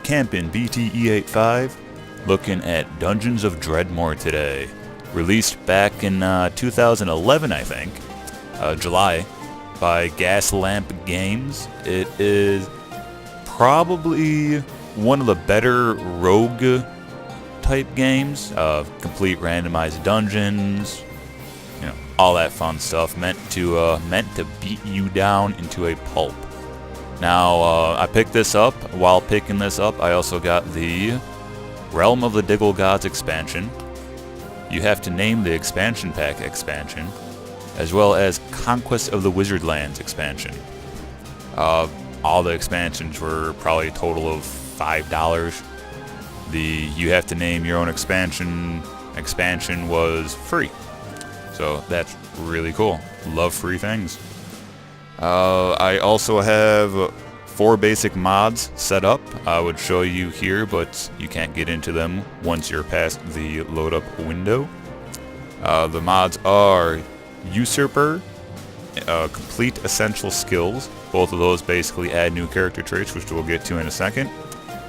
camping BTE85, looking at Dungeons of Dredmor today. Released back in 2011, I think, July, by Gaslamp Games. It is probably one of the better rogue type games. Complete randomized dungeons, all that fun stuff, meant to beat you down into a pulp. Now, I picked this up. While picking this up, I also got the Realm of the Diggle Gods expansion. You have to name the expansion pack expansion, as well as Conquest of the Wizardlands expansion. All the expansions were probably a total of $5. The you have to name your own expansion was free. So that's really cool. Love free things. I also have 4 basic mods set up. I would show you here, but you can't get into them once you're past the load up window. The mods are Usurper, Complete Essential Skills. Both of those basically add new character traits, which we'll get to in a second.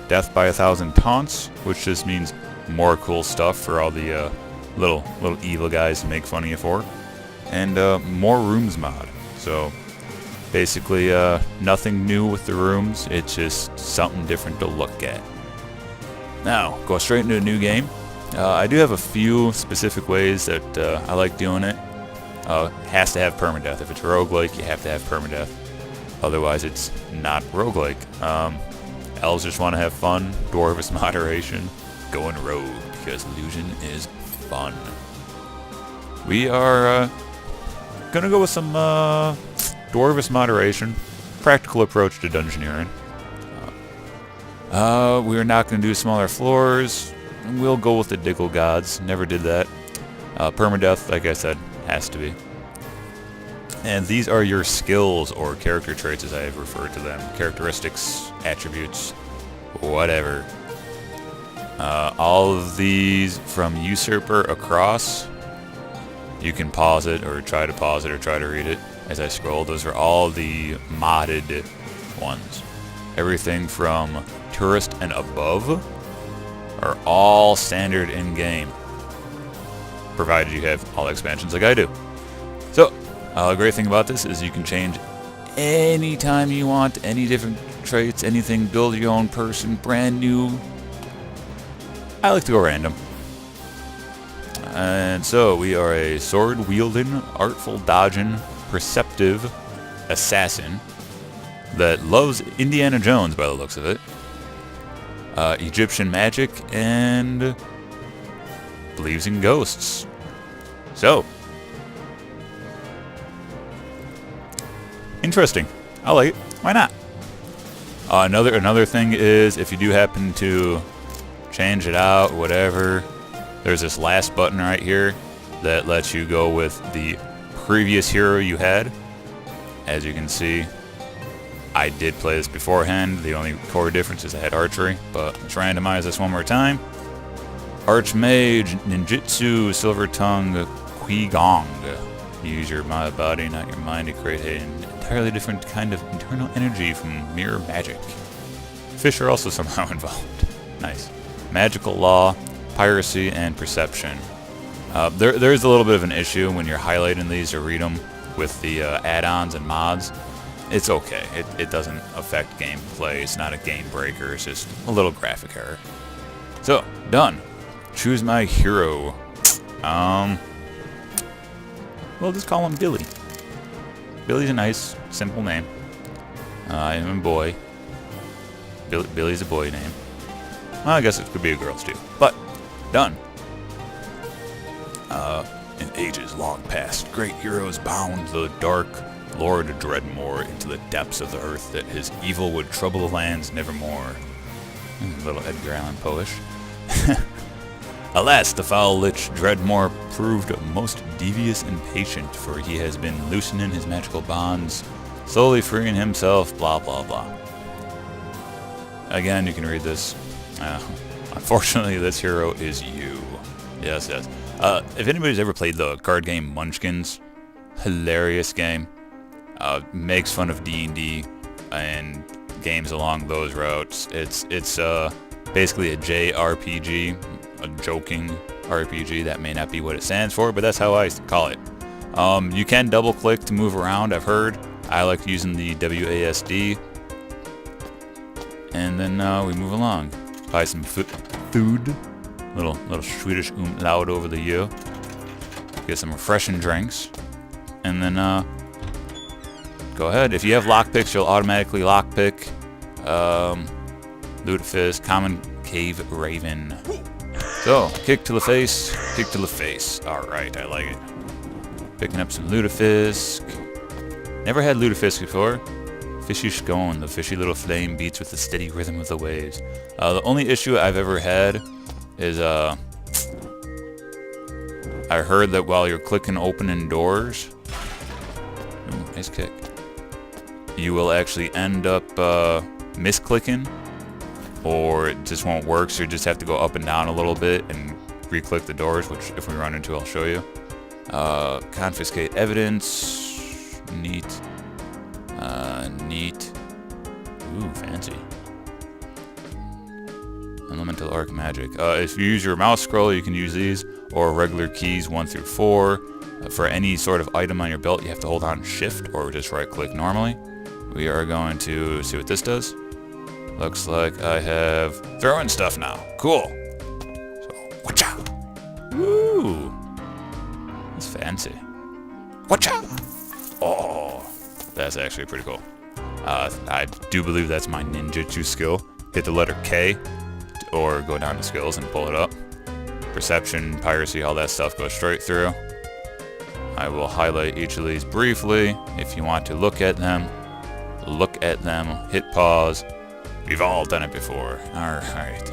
Death by 1,000 Taunts, which just means more cool stuff for all the little evil guys to make fun of you for. And more Rooms mod. So basically nothing new with the rooms, it's just something different to look at. Now, go straight into a new game. I do have a few specific ways that I like doing it. Has to have permadeath. If it's roguelike, you have to have permadeath. Otherwise, it's not roguelike. Elves just want to have fun. Dwarves moderation. Going rogue, because illusion is fun. We are gonna go with some Dwarvis moderation, practical approach to dungeoneering. We're not going to do smaller floors. We'll go with the Diggle Gods. Never did that. Permadeath, like I said, has to be. And these are your skills or character traits, as I have referred to them. Characteristics, attributes, whatever. All of these from Usurper across. You can pause it or try to pause it or try to read it as I scroll. Those are all the modded ones. Everything from Tourist and above are all standard in-game, provided you have all expansions like I do. So, the great thing about this is you can change anytime you want, any different traits, anything, build your own person, brand new. I like to go random. And so, we are a sword-wielding, artful dodging, perceptive assassin that loves Indiana Jones by the looks of it. Egyptian magic and believes in ghosts. So, interesting. I like it. Why not? Another thing is, if you do happen to change it out, whatever, there's this last button right here that lets you go with the previous hero you had. As you can see, I did play this beforehand. The only core difference is I had archery, but let's randomize this one more time. Archmage, Ninjutsu, Silver Tongue, Qui-Gong. Use your body, not your mind, to create an entirely different kind of internal energy from mirror magic. Fish are also somehow involved. Nice. Magical law, piracy, and perception. There's a little bit of an issue when you're highlighting these or read them with the add-ons and mods. It's okay. It doesn't affect gameplay. It's not a game breaker. It's just a little graphic error. So, done. Choose my hero. We'll just call him Billy. Billy's a nice, simple name. I am a boy. Billy's a boy name. Well, I guess it could be a girl's too. But, done. In ages long past, great heroes bound the dark Lord Dredmor into the depths of the earth, that his evil would trouble the lands nevermore. A little Edgar Allan Poe-ish. Alas, the foul lich Dredmor proved most devious and patient, for he has been loosening his magical bonds, slowly freeing himself, blah blah blah. Again, you can read this. Unfortunately, this hero is you. Yes, yes. If anybody's ever played the card game Munchkins, hilarious game. Makes fun of D&D and games along those routes. It's basically a JRPG, a joking RPG. That may not be what it stands for, but that's how I call it. You can double click to move around, I've heard. I like using the WASD. And then we move along. Buy some food. Little Swedish umlaut over the U. Get some refreshing drinks. And then go ahead. If you have lockpicks, you'll automatically lockpick. Lutefisk, common cave raven. So, kick to the face, kick to the face. Alright, I like it. Picking up some lutefisk. Never had lutefisk before. Fishy scone, the fishy little flame beats with the steady rhythm of the waves. The only issue I've ever had is I heard that while you're clicking opening doors, ooh, nice kick, you will actually end up misclicking, or it just won't work, so you just have to go up and down a little bit and re-click the doors, which if we run into, I'll show you. Confiscate evidence. Neat. Neat. Ooh, fancy. Elemental arc magic. If you use your mouse scroll, you can use these, or regular keys 1 through 4. For any sort of item on your belt, you have to hold on Shift or just right click normally. We are going to see what this does. Looks like I have throwing stuff now. Cool. So, watcha! Woo! That's fancy. Watcha! Oh, that's actually pretty cool. I do believe that's my ninjutsu skill. Hit the letter K, or go down to skills and pull it up. Perception, piracy, all that stuff goes straight through. I will highlight each of these briefly. If you want to look at them, hit pause. We've all done it before. Alright.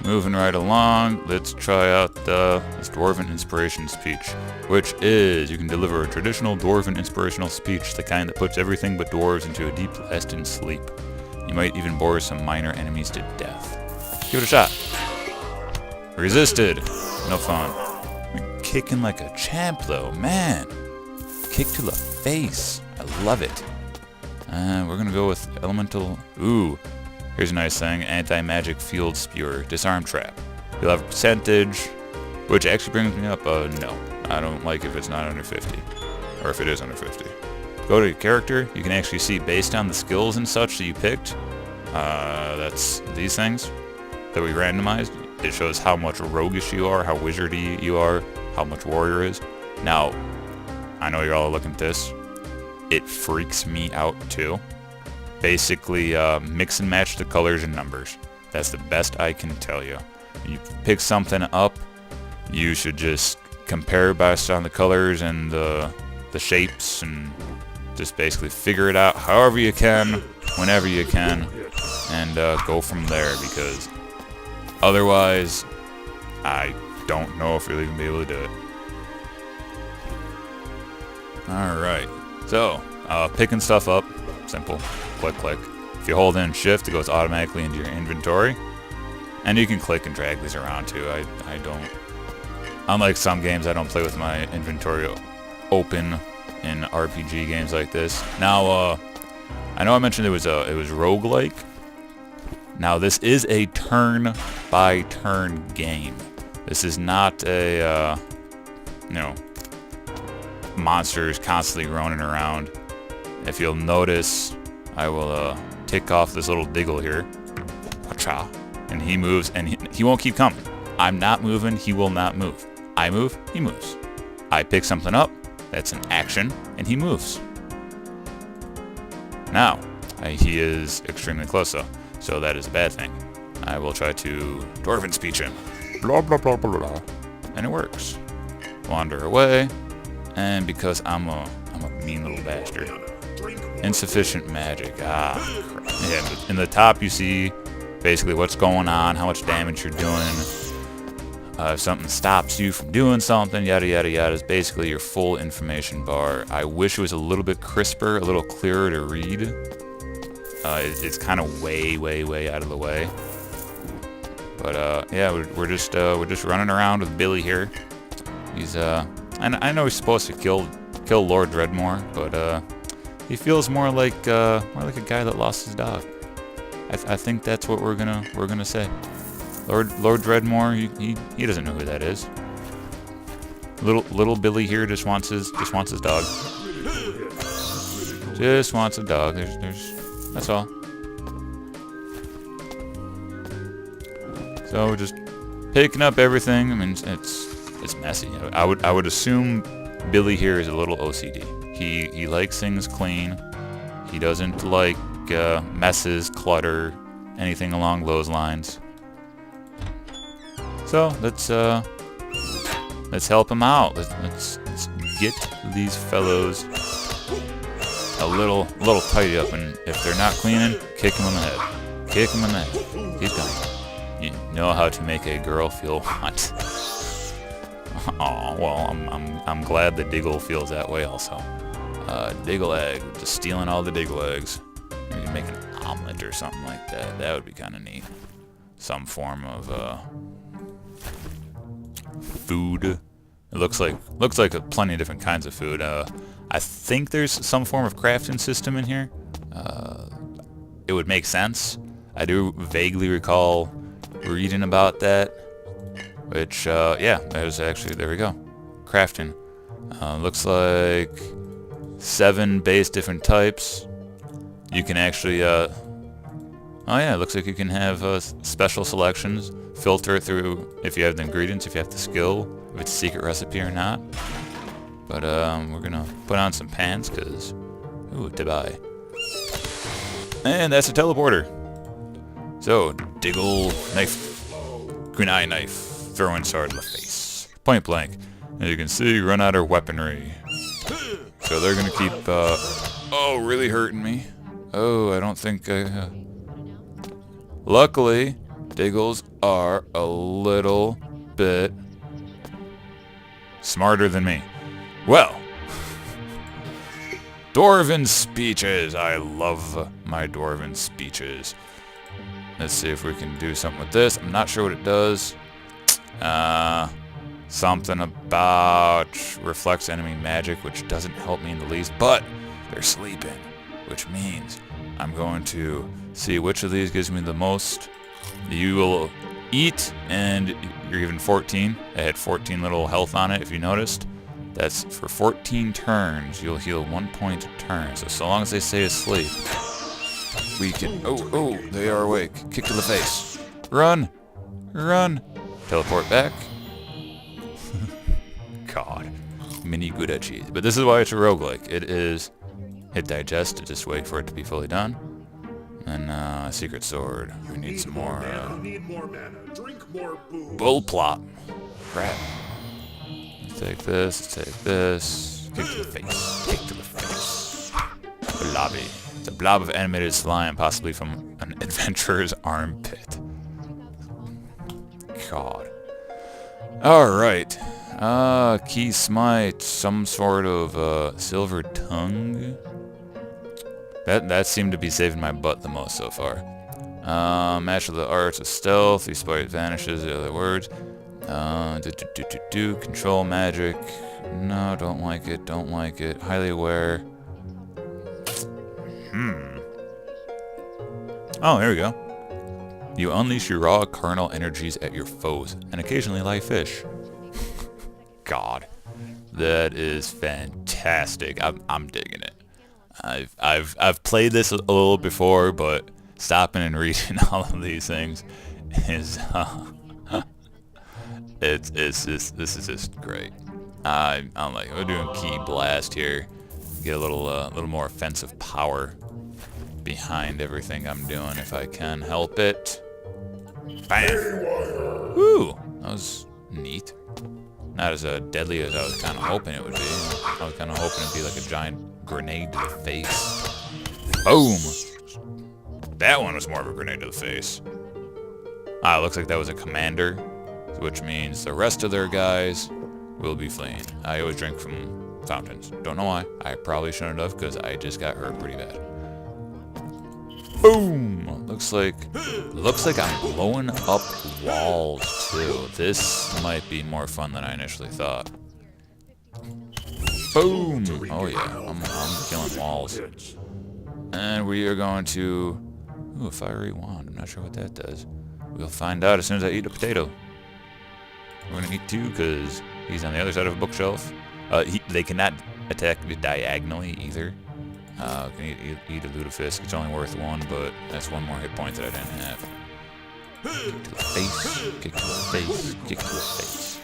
Moving right along, let's try out this Dwarven Inspiration Speech, which is, you can deliver a traditional Dwarven Inspirational Speech, the kind that puts everything but dwarves into a deep, lasting sleep. You might even bore some minor enemies to death. Give it a shot. Resisted. No fun. I'm kicking like a champ, though, man. Kick to the face. I love it. We're gonna go with Elemental. Ooh. Here's a nice thing, anti-magic field spewer, disarm trap. You'll have a percentage, which actually brings me up, no. I don't like if it's not under 50, or if it is under 50. Go to your character, you can actually see based on the skills and such that you picked, that's these things that we randomized. It shows how much roguish you are, how wizardy you are, how much warrior is. Now, I know you're all looking at this. It freaks me out too. Basically, mix and match the colors and numbers. That's the best I can tell you. You pick something up, you should just compare based on the colors and the shapes, and just basically figure it out however you can, whenever you can, and go from there, because otherwise, I don't know if you'll even be able to do it. Alright, so, picking stuff up, simple. Click, click. If you hold in Shift, it goes automatically into your inventory. And you can click and drag these around too. I don't... Unlike some games, I don't play with my inventory open in RPG games like this. Now, I know I mentioned it was roguelike. Now, this is a turn-by-turn game. This is not a, monsters constantly roaming around. If you'll notice, I will tick off this little diggle here. Wacha. And he moves, and he won't keep coming. I'm not moving, he will not move. I move, he moves. I pick something up, that's an action, and he moves. Now, he is extremely close though, so that is a bad thing. I will try to Dwarven speech him. Blah, blah, blah, blah, blah. And it works. Wander away, and because I'm a mean little bastard. Insufficient magic. Ah, crap. Yeah, in the top you see basically what's going on, how much damage you're doing. If something stops you from doing something, yada yada yada, is basically your full information bar. I wish it was a little bit crisper, a little clearer to read. It's kind of way out of the way. But yeah, we're just running around with Billy here. He's I know he's supposed to kill Lord Dredmor, but He feels more like a guy that lost his dog. I think that's what we're gonna say. Lord Dredmor, he doesn't know who that is. Little Billy here just wants his dog. Just wants a dog. That's all. So just picking up everything. I mean, it's messy. I would assume Billy here is a little OCD. He likes things clean. He doesn't like messes, clutter, anything along those lines. So let's help him out. Let's get these fellows a little tidy up, and if they're not cleaning, kick him in the head. Kick him in the head. He's gone. You know how to make a girl feel hot. Oh well, I'm glad that Diggle feels that way also. Diggle egg, just stealing all the Diggle eggs. Maybe make an omelet or something like that. That would be kind of neat. Some form of food. It looks like plenty of different kinds of food. I think there's some form of crafting system in here. It would make sense. I do vaguely recall reading about that. Which, yeah, there's actually, there we go. Crafting. Looks like 7 base different types. You can actually, oh yeah, it looks like you can have special selections. Filter it through if you have the ingredients, if you have the skill, if it's a secret recipe or not. But, we're gonna put on some pants, because, ooh, to buy. And that's a teleporter. So, Diggle, knife, kunai knife, throwing sword in the face. Point blank. As you can see, run out of weaponry. So they're gonna keep, oh, really hurting me. Oh, I don't think luckily, Diggles are a little bit smarter than me. Well, Dwarven speeches. I love my Dwarven speeches. Let's see if we can do something with this. I'm not sure what it does. Something about reflects enemy magic, which doesn't help me in the least, but they're sleeping, which means I'm going to see which of these gives me the most. You will eat, and you're given 14. I had 14 little health on it, if you noticed. That's for 14 turns. You'll heal 1 point a turn. So long as they stay asleep, we can... Oh, they are awake. Kick to the face. Run! Run! Teleport back. God. Mini Gouda cheese. But this is why it's a roguelike. It is hit digest, just wait for it to be fully done. And secret sword. We need some more bull plop. Crap. Let's take this, let's take this. Kick to the face. Kick to the face. Blobby. It's a blob of animated slime, possibly from an adventurer's armpit. God. Alright. Key smite, some sort of silver tongue. That seemed to be saving my butt the most so far. Match of the arts of stealth, the sprite vanishes, the other words. Control magic. No, don't like it, don't like it. Highly aware. Oh, there we go. You unleash your raw carnal energies at your foes, and occasionally live fish. God, that is fantastic. I'm digging it. I've played this a little before, but stopping and reading all of these things is this is just great. I'm like, we're doing key blast here, get a little more offensive power behind everything I'm doing if I can help it. Bam! Woo! That was neat. Not as deadly as I was kind of hoping it would be. I was kind of hoping it'd be like a giant grenade to the face. Boom! That one was more of a grenade to the face. Ah, it looks like that was a commander, which means the rest of their guys will be fleeing. I always drink from fountains. Don't know why. I probably shouldn't have, because I just got hurt pretty bad. Boom! Looks like I'm blowing up walls too. This might be more fun than I initially thought. Boom! Oh yeah, I'm killing walls. And we are going to... Ooh, a fiery wand. I'm not sure what that does. We'll find out as soon as I eat a potato. We're gonna eat two because he's on the other side of a bookshelf. They cannot attack diagonally either. Can eat a lutefisk. It's only worth one, but that's one more hit point that I didn't have. Kick to the face, kick to the face, kick to the face.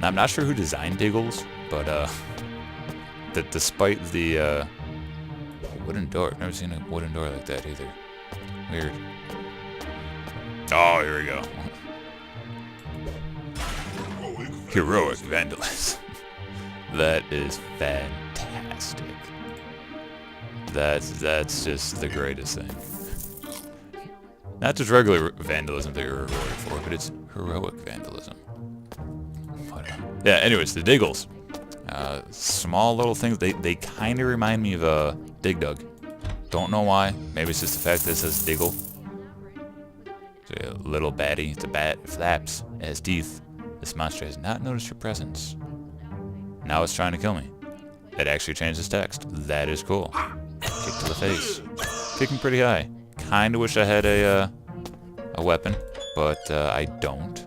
Now I'm not sure who designed Diggles, but despite the wooden door, I've never seen a wooden door like that either. Weird. Oh, here we go. Heroic vandalism. That is fantastic. That's just the greatest thing. Not just regular vandalism that you're rewarded for, but it's heroic vandalism. Yeah, anyways, the Diggles. Small little things. They kind of remind me of Dig Dug. Don't know why. Maybe it's just the fact that it says Diggle. It's a little baddie. It's a bat. It flaps. It has teeth. This monster has not noticed your presence. Now it's trying to kill me. It actually changed its text. That is cool. Kick to the face. Kicking pretty high. Kinda wish I had a weapon, but I don't.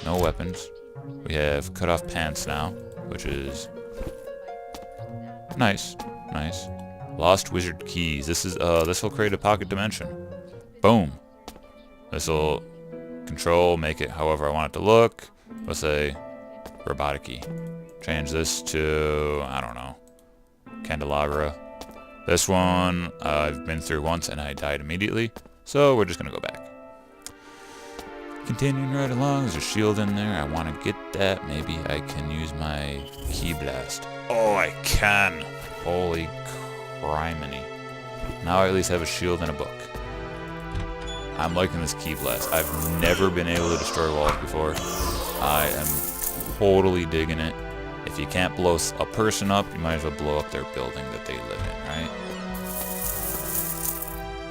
No weapons. We have cut off pants now, which is nice. Nice. Lost wizard keys. This will create a pocket dimension. Boom. This will control, make it however I want it to look. Let's say robotic key. Change this to, I don't know, candelabra. This one I've been through once and I died immediately, so we're just gonna go back. Continuing right along, there's a shield in there. I want to get that. Maybe I can use my key blast. Oh, I can! Holy criminy. Now I at least have a shield and a book. I'm liking this key blast. I've never been able to destroy walls before. I am totally digging it. If you can't blow a person up, you might as well blow up their building that they live in, right?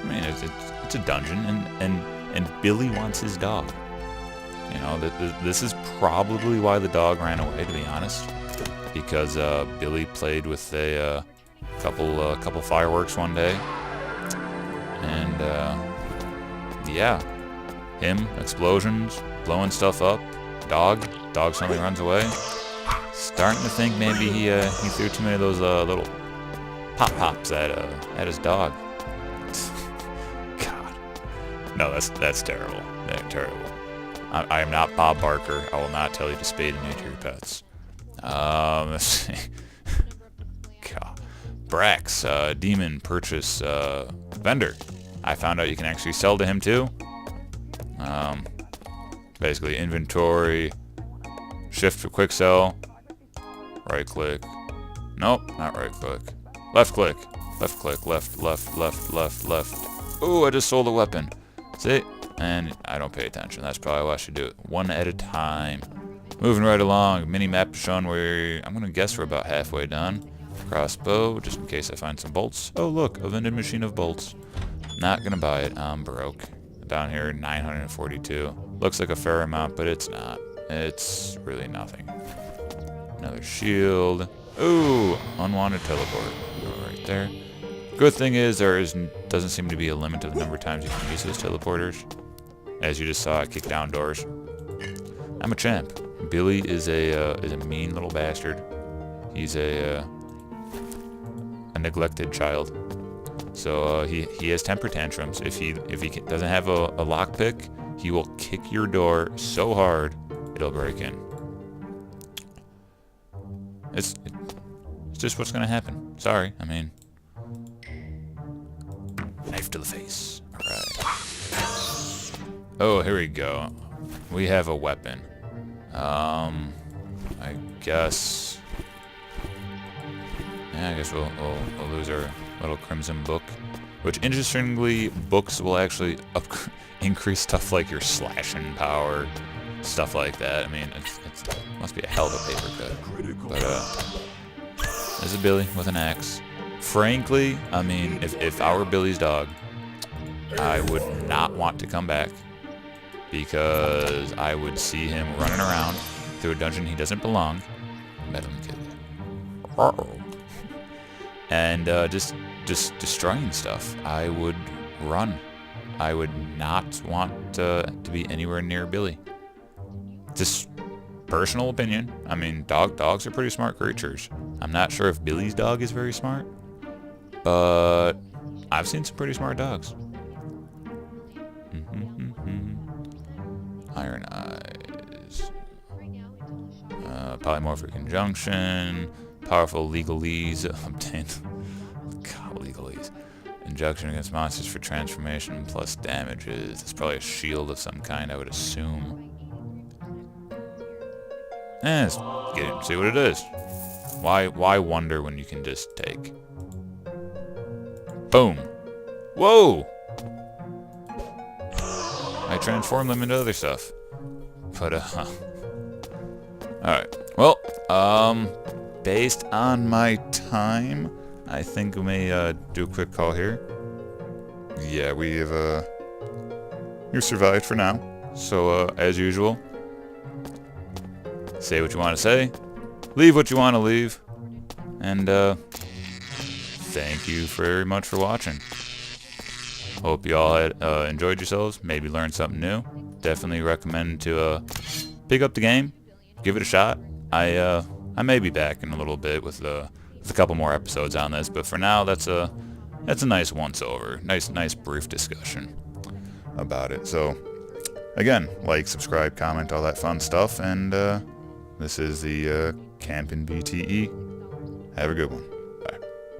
I mean, it's a dungeon, and Billy wants his dog. You know, this is probably why the dog ran away, to be honest, because Billy played with a couple fireworks one day, and yeah, him, explosions, blowing stuff up, dog suddenly runs away. Starting to think maybe he threw too many of those little pop-pops at his dog. God, no, that's terrible. That's terrible. I am not Bob Barker. I will not tell you to spay and neuter your pets. Let's see. God. Brax, demon purchase vendor. I found out you can actually sell to him too. Basically inventory, shift for quick sell, right click. Nope, not right click. Left click. Left click. Left. Ooh, I just sold a weapon. See? And I don't pay attention. That's probably why I should do it one at a time. Moving right along. Mini map shown where I'm gonna guess we're about halfway done. Crossbow, just in case I find some bolts. Oh look, a vending machine of bolts. Not gonna buy it. I'm broke. Down here, 942. Looks like a fair amount, but it's not. It's really nothing. Another shield. Ooh, unwanted teleport. Go right there. Good thing is doesn't seem to be a limit to the number of times you can use those teleporters. As you just saw, I kick down doors. I'm a champ. Billy is a mean little bastard. He's a neglected child. So he has temper tantrums. If he doesn't have a lockpick, he will kick your door so hard it'll break in. It's just what's gonna happen. Sorry, I mean, knife to the face. All right. Oh, here we go. We have a weapon. I guess. Yeah, I guess we'll lose our little crimson book. Which, interestingly, books will actually increase stuff like your slashing power, stuff like that. I mean, it must be a hell of a paper cut. But there's a Billy with an axe. Frankly, I mean, if I were Billy's dog, I would not want to come back, because I would see him running around through a dungeon he doesn't belong, Let him kill you. And just destroying stuff. I would run. I would not want to be anywhere near Billy. Just personal opinion. I mean, dogs are pretty smart creatures. I'm not sure if Billy's dog is very smart, but I've seen some pretty smart dogs. Iron Eyes. Polymorphic Conjunction. Powerful legalese obtained. God, legalese. Injunction against monsters for transformation plus damages. It's probably a shield of some kind, I would assume. Let's get it and see what it is. Why wonder when you can just take? Boom. Whoa! I transform them into other stuff. But, alright. Well, based on my time, I think we may, do a quick call here. Yeah, we have, you survived for now. So, as usual, say what you want to say, leave what you want to leave, and, thank you very much for watching. Hope you all had enjoyed yourselves, maybe learned something new. Definitely recommend to pick up the game, give it a shot. I may be back in a little bit with a couple more episodes on this, but for now that's a nice once-over, nice brief discussion about it. So again, like, subscribe, comment, all that fun stuff, and this is the Campin' BTE. Have a good one.